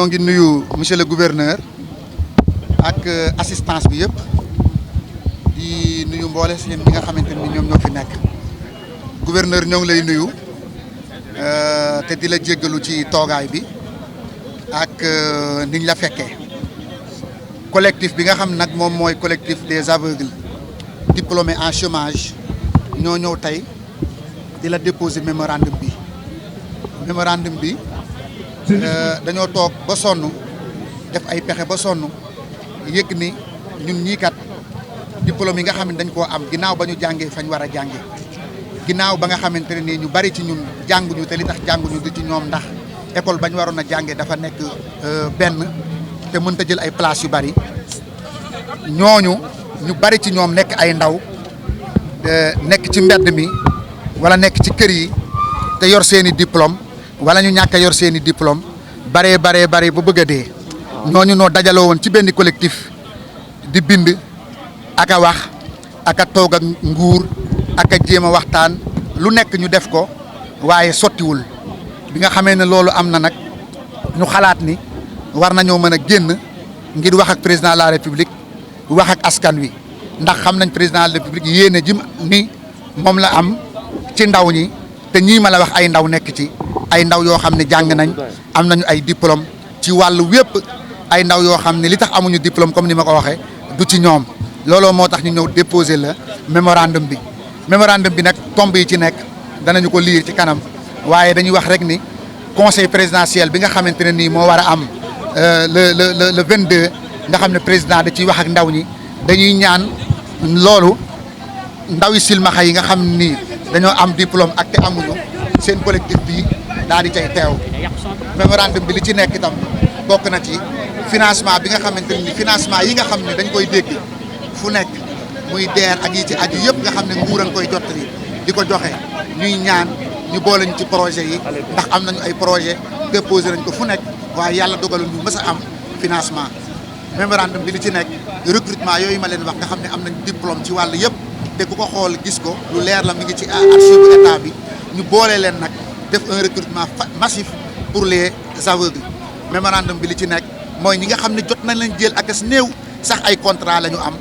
ñoo ngi nuyu monsieur le gouverneur ak assistance bi yëpp di nuyu mboole seen ñi nga xamante ni ñoom ñoo fi nekk gouverneur ñoo ngi lay nuyu te di la jéggalu ci toogaay bi ak niñ la fekkee collectif bi nga xam nag moom mooy collectif des aveugles diplômés en chômage ñoo ñëw tey di la déposer mémorandum bi dañoo toog ba sonn def ay pexe ba sonn yëg ni ñun ñii kat diplôme yi nga xam ne dañ koo am ginnaaw ba ñu jàngee fañ war a jànge ginnaaw ba nga xamante ne nii ñu bari ci ñun jànguñu te li tax jànguñu di ci ñoom ndax école ba ñu waroon a jàngee dafa nekk benn te mënta jël ay place yu bari ñooñu ñu bari ci ñoom nekk ay ndaw nekk ci mbedd mi wala nekk ci kër yi te yor seeni diplôme wala ñu ñàkk a yor seeni diplôme baree ba bëgg a dee ñooñu noo dajaloo woon ci benn collectif di bind ak a wax ak a toog ak nguur ak a jéem a waxtaan lu nekk ñu def ko waaye sottiwul bi nga xamee ne loolu am na nag ñu xalaat ni war nañoo mën a génn ngir wax ak président de la république wax ak askan wi ndax xam nañ président de la république yéene ji ni moom la am ci ndaw ñi te ñii ma la wax ay ndaw nekk ci ay ndaw yoo xam ne jàng nañ am nañu ay diplôme ci wàllu wépp ay ndaw yoo xam ne li tax amuñu diplôme comme ni ma ko waxee du ci ñoom looloo moo tax ñu ñëw déposer la mémorandum bi nag tomb yi ci nekk danañu ko lire ci kanam waaye dañuy wax rek ni conseil présidentiel bi nga xamante ne nii moo war a am le 22 nga xam ne président da ciy wax ak ndaw ñi dañuy ñaan loolu ndaw yi silmaxa yi nga xam ni dañoo am diplôme ak te amuñu seen collectif bi daal di cay teew mémorandum bi li ci nekk itam bokk na ci financement bi nga xamante ni financement yi nga xam ne dañ koy dégg fu nekk muy DER ak yi ci aju yëpp nga xam ne nguur a ngi koy jottali di ko joxe ñuy ñaan ñu boole ñu ci projet yi ndax am nañu ay projet déposé nañ ko fu nekk waaye yàlla dogalul ñu mës a am financement mémorandum bi li ci nekk recrutement yooyu ma leen wax nga xam ne am nañ diplôme ci wàll yëpp te ku ko xool gis ko lu leer la mi ngi ci archive état bi ñu boole leen nag def un recrutement massif pour les aveugles mémorandum bi li ci nekk mooy ñi nga xam ne jot nañ leen jël ak as néew sax ay contrat la ñu am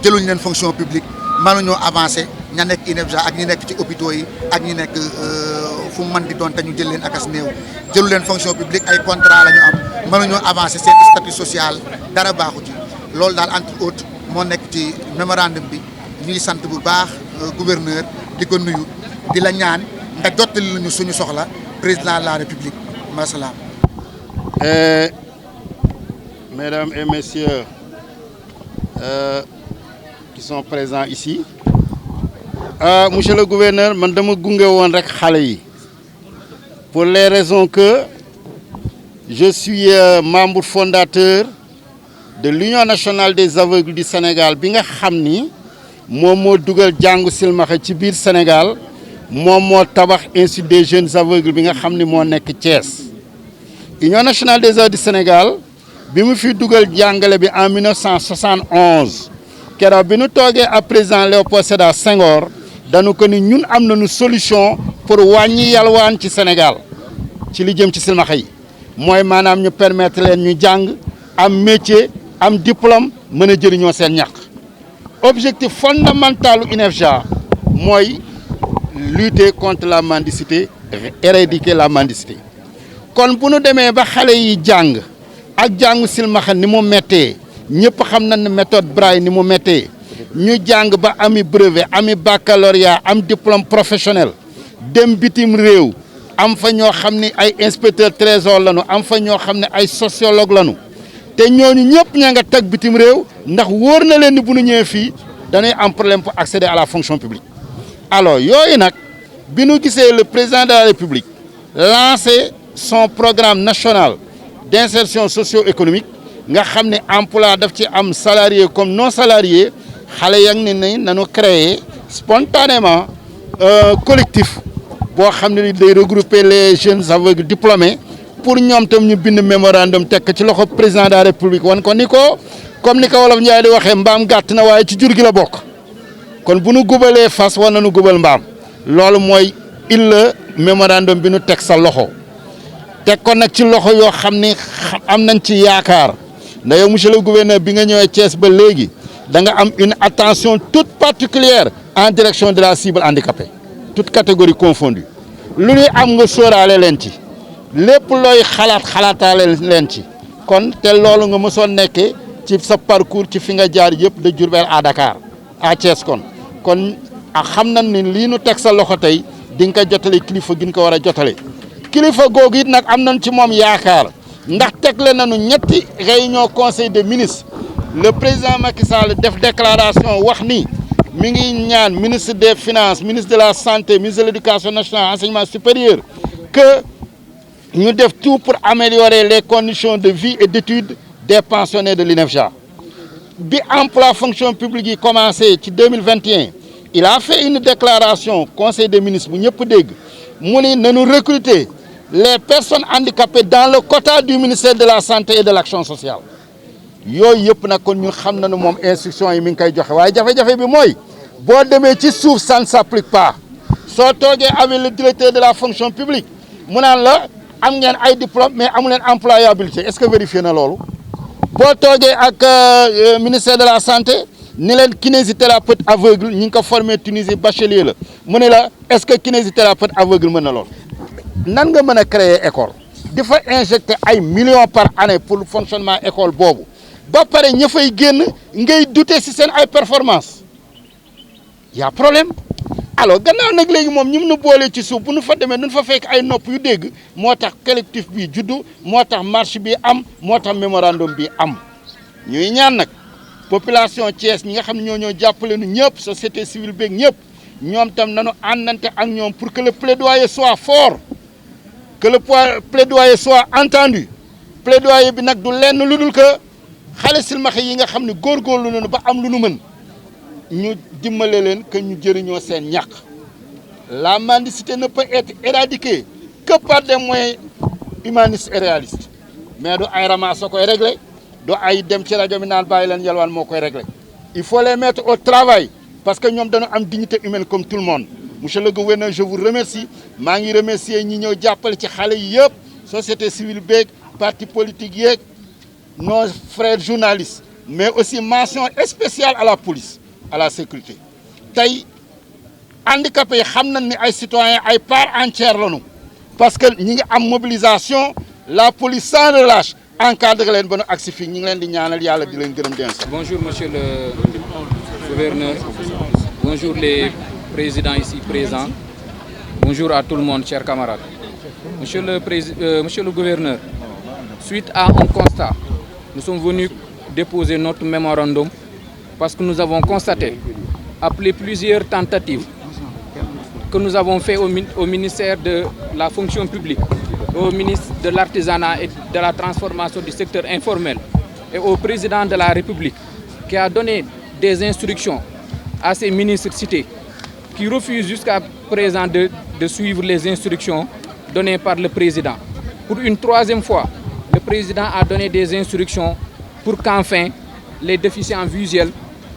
jëluñ leen fonction publique mënuñoo avancé ña nekk INEFJA ak ñi nekk ci hôpitaux yi ak ñi nekk fu mu mën di doon te ñu jël leen ak as néew jëlu leen fonction publique ay contrat la ñu am mënuñoo avancé seen statut social dara baaxu ci loolu daal entre autres moo nekk ci mémorandum bi ñuy sant bu baax gouverneur di ko nuyu di la ñaan nga jottali ñu suñu soxla président de la république masalaam. Mesdames et messieurs qui sont présents ici, monsieur le gouverneur, man dama gunge woon rek xale yi pour les raisons que je suis membre fondateur de l'Union nationale des aveugles du Sénégal bi nga xam ni moom moo dugal jàngu silmaxa ci biir Sénégal moom moo tabax institut des jeunes aveugles bi nga xam ni moo nekk Thiès. Union nationale des aveugles du Sénégal bi mu fi dugal jàngale bi en 1971 keroog bi nu toogee ak président Léopold Sédar Senghor dañu ko ni ñun am nañu solution pour wàññi yalwaan ci Sénégal ci li jëm ci silmaxa yi mooy maanaam ñu permettre leen ñu jàng am métier am diplôme mën a jëriñoo seen ñàkk. Objectif fondamental u INEFJA mooy lutter contre la mendicité éradiquer la mendicité kon bu nu demee ba xale yi jàng ak jàngu silmaxa ni mu méttee ñëpp xam nañ ne méthode Braille ni mu méttee ñu jàng ba ami brevet ami baccalauréat am diplôme professionnel dem bitim réew am fa ñoo xam ne ay inspecteur trésor lañu am fa ñoo xam ne ay sociologue lañu te ñooñu ñëpp ña nga teg bitim réew ndax wóor na leen ni bu ñu ñëwee fii dañuy am problème pour accéder à la fonction publique. Alors yooyu nag bi nu gisee le président de la République lancer son programme national d'insertion socio-économique nga xam ne emploi daf ci am salarié comme non salarié xale yaa ngi ne nañu créer spontanément collectif boo xam ne day regrouper les jeunes aveugles diplômés pour ñoom tam ñu bind mémorandum tekk ci loxo président de la République wan ko ni ko comme ni ko wolof Njaay di waxee mbaam gàtt na waaye ci jur gi la bokk kon bu nu gubalee fas war nañu gubal mbaam loolu mooy il mémorandum bi nu teg sa loxo teg ko nag ci loxo yoo xam ni am nañ ci yaakaar na yow monsieur le gouverneur bi nga ñëwee Thiès ba léegi da nga am une attention toute particulière en direction de la cible handicapée toute catégorie confondue lu ñuy am nga sóoraale leen ci lépp looy xalaataale leen ci kon te loolu nga mësoon nekkee ci sa parcours ci fi nga jaar yëpp de Diourbel à Dakar à Thiès kon xam nañ ni lii nu teg sa loxo tey di nga ko jotale kilifa gi nga ko war a jotale kilifa googu it nag am nañ ci moom yaakaar ndax tegle nañu ñetti réunion conseil des ministres le président Macky Sall def déclaration wax ni mi ngi ñaan ministre des finances ministre de la santé ministre de l'éducation nationale enseignement supérieur que ñu def tout pour améliorer les conditions de vie et d'études des pensionnaires de l'INEFJA bi emploi fonction publique yi commencé ci 2021 il a fait une déclaration conseil des ministres bu ñëpp dégg mu ni nañu recruter les personnes handicapées dans le quota du ministère de la santé et de l'action sociale yooyu yëpp nag kon ñu xam nañu moom instruction yi mi ngi koy joxe waaye jafe-jafe bi mooy boo demee ci suuf ça ne s'applique pas soo toogee avec le directeur de la fonction publique mu naan la am ngeen ay diplôme mais amu leen employabilité est-ce que vérifié na loolu boo toogee ak ministère de la santé ni leen kinésithérapeute aveugle ñi ngi ko formé Tunisie bachelier la mu ne la est-ce que kinésithérapeute aveugle mën na lool nan nga mën a créer école di fa injecter ay millions par année pour le fonctionnement école boobu ba pare ña fay génn ngay douter ci seen ay performance y a problème alors gannaaw nag léegi moom ñi mu nu boolee ci suuf bu nu fa demee duñ fa fekk ay nopp yu dégg moo tax collectif bi juddu moo tax marche bi am moo tax mémorandum bi am ñuy ñaan nag population Thiès ñi nga xam ne ñoo jàppale nu ñëpp société civile beeg ñëpp ñoom tam nañu àndante ak ñoom pour que le plaidoyer soit fort que le plaidoyer soit entendu plaidoyer bi nag du lenn lu dul que xale silmaxa yi nga xam ne góorgóorlu nañu ba am lu nu mën ñu dimbale leen que ñu jëriñoo seen ñàkk la mendicité ne peut être éradiquée que par des moyens humanistes et réalistes mais du ay ramas soo koy régler do ay dem ci rajo bi naan bàyyi leen yalwaan moo koy régler il faut les mettre au travail parce que ñoom dañu am dignité humaine comme tout le monde monsieur le gouverneur je vous remercie maa ngi remercier ñi ñëw jàppale ci xale yi yëpp société civile beeg parti politique yeeg nos frères journalistes mais aussi mention spéciale à la police à la sécurité tey handicapés yi xam nañ ni ay citoyens ay part entière lañu parce que ñi ngi am mobilisation la police sans relâche encadré leen ba nu agsi fii ñu ngi leen di ñaanal yàlla di leen gërëm di leen. Bonjour monsieur le gouverneur, bonjour les présidents ici présents, bonjour à tout le monde chers camarades. Monsieur le gouverneur, suite à un constat, nous sommes venus déposer notre mémorandum parce que nous avons constaté, après plusieurs tentatives que nous avons fait au ministère de la fonction publique, au ministre de l'artisanat et de la transformation du secteur informel et au président de la République qui a donné des instructions à ces ministres cités qui refusent jusqu'à présent de suivre les instructions données par le président. Pour une troisième fois, le président a donné des instructions pour qu'enfin les déficients visuels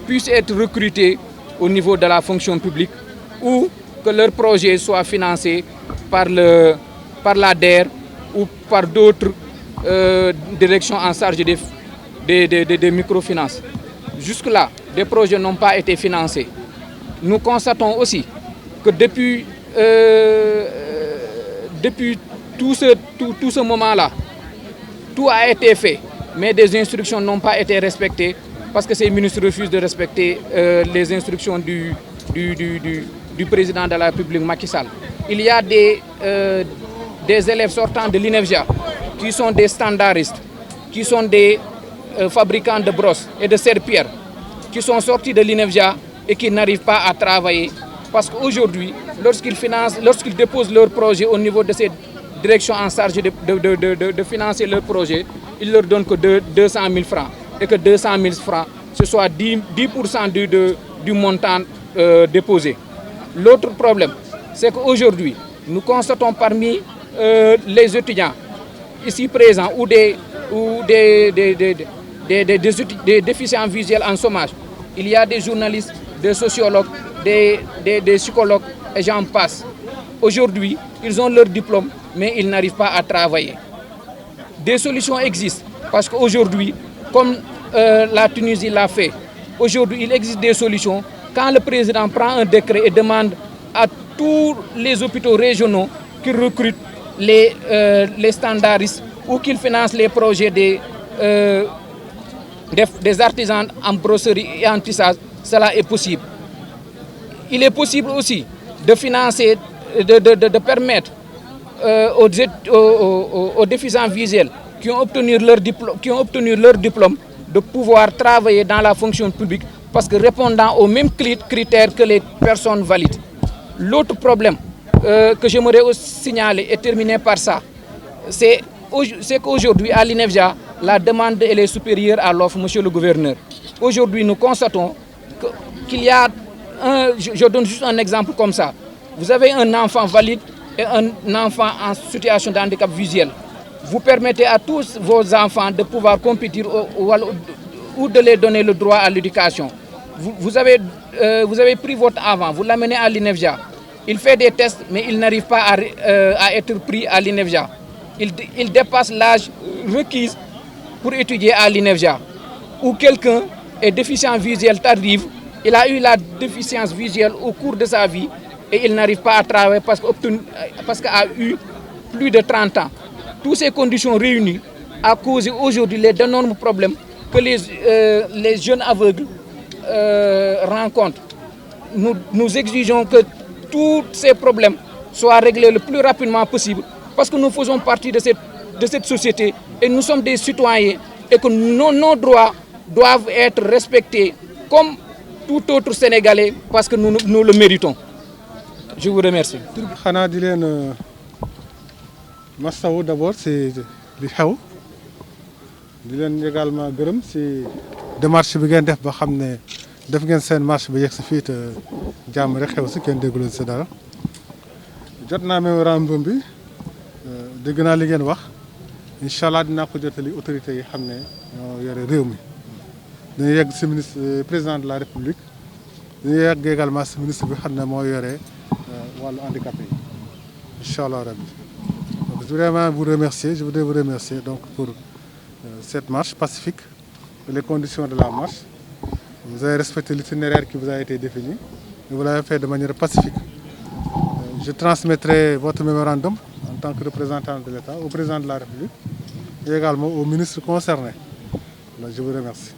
puissent être recrutés au niveau de la fonction publique ou que leur projet soit financé par la DER ou par d'autres directions en charge des microfinances. Jusque-là, des projets n'ont pas été financés. Nous constatons aussi que depuis tout ce moment-là, tout a été fait, mais des instructions n'ont pas été respectées parce que ces ministres refusent de respecter les instructions du président de la République Macky Sall. Il y a des élèves sortant de l'INEFJA qui sont des standardistes, qui sont des fabricants de brosses et de serpillères, qui sont sortis de l'INEFJA et qui n'arrivent pas à travailler. Parce qu'aujourd'hui, lorsqu'ils déposent leur projet au niveau de ces directions en charge de financer leur projet, ils leur donnent que 200 000 francs. Et que 200 000 francs, ce soit 10% du montant déposé. L'autre problème, c'est qu'aujourd'hui, nous constatons parmi les étudiants ici présents ou des déficients visuels en chômage, il y a des journalistes, des sociologues, des psychologues et j'en passe. Aujourd'hui, ils ont leur diplôme, mais ils n'arrivent pas à travailler. Des solutions existent parce qu'aujourd'hui, comme la Tunisie l'a fait, aujourd'hui il existe des solutions. Quand le président prend un décret et demande à tous les hôpitaux régionaux qui recrutent les standardistes ou qu'ils financent les projets des artisans en brosserie et en tissage, cela est possible. Il est possible aussi de financer, de permettre aux déficients visuels qui ont obtenu leur diplôme de pouvoir travailler dans la fonction publique parce que répondant aux mêmes critères que les personnes valides. L'autre problème que j'aimerais signaler et terminer par ça, c'est qu'aujourd'hui à l'INEFJA, la demande elle est supérieure à l'offre, monsieur le gouverneur. Aujourd'hui, nous constatons qu'il y a je donne juste un exemple comme ça. Vous avez un enfant valide et un enfant en situation de handicap visuel. Vous permettez à tous vos enfants de pouvoir compétir ou de les donner le droit à l'éducation. Vous avez pris votre enfant, vous l'amenez à l'INEFJA. Il fait des tests, mais il n'arrive pas à être pris à l'INEFJA. Il dépasse l'âge requis pour étudier à l'INEFJA. Ou quelqu'un est déficient visuel tardif, il a eu la déficience visuelle au cours de sa vie et il n'arrive pas à travailler parce qu'il a eu plus de 30 ans. Toutes ces conditions réunies ont causé aujourd'hui les énormes problèmes que les jeunes aveugles rencontrent. Nous exigeons que tous ces problèmes soient réglés le plus rapidement possible parce que nous faisons partie de cette société et nous sommes des citoyens et que nos droits doivent être respectés comme tout autre Sénégalais parce que nous le méritons. Je vous remercie. xanaa di leen masawu d'abord si li xew di leen également gërëm si démarche bi ngeen def ba xam ne def ngeen seen marche ba yegg si fii te jàmm rek xew si kenn dégguleen si dara jot naa mémorandum bi dégg naa li ngeen wax incha allah dinaa ko jotali autorités yi xam ne ñoo yore réew mi. dañuy yegg si ministre président de la république dañuy yegg également si ministre bi xam ne moo yore wàllu handicapé yi incha allah rabbi. Donc vraiment vous remercier, je voudrais vous remercier donc pour cette marche pacifique et les conditions de la marche. Vous avez respecté l'itinéraire qui vous a été défini et vous l'avez fait de manière pacifique. Je transmettrai votre mémorandum en tant que représentant de l'État au président de la République et également au ministre concerné. Donc, je vous remercie.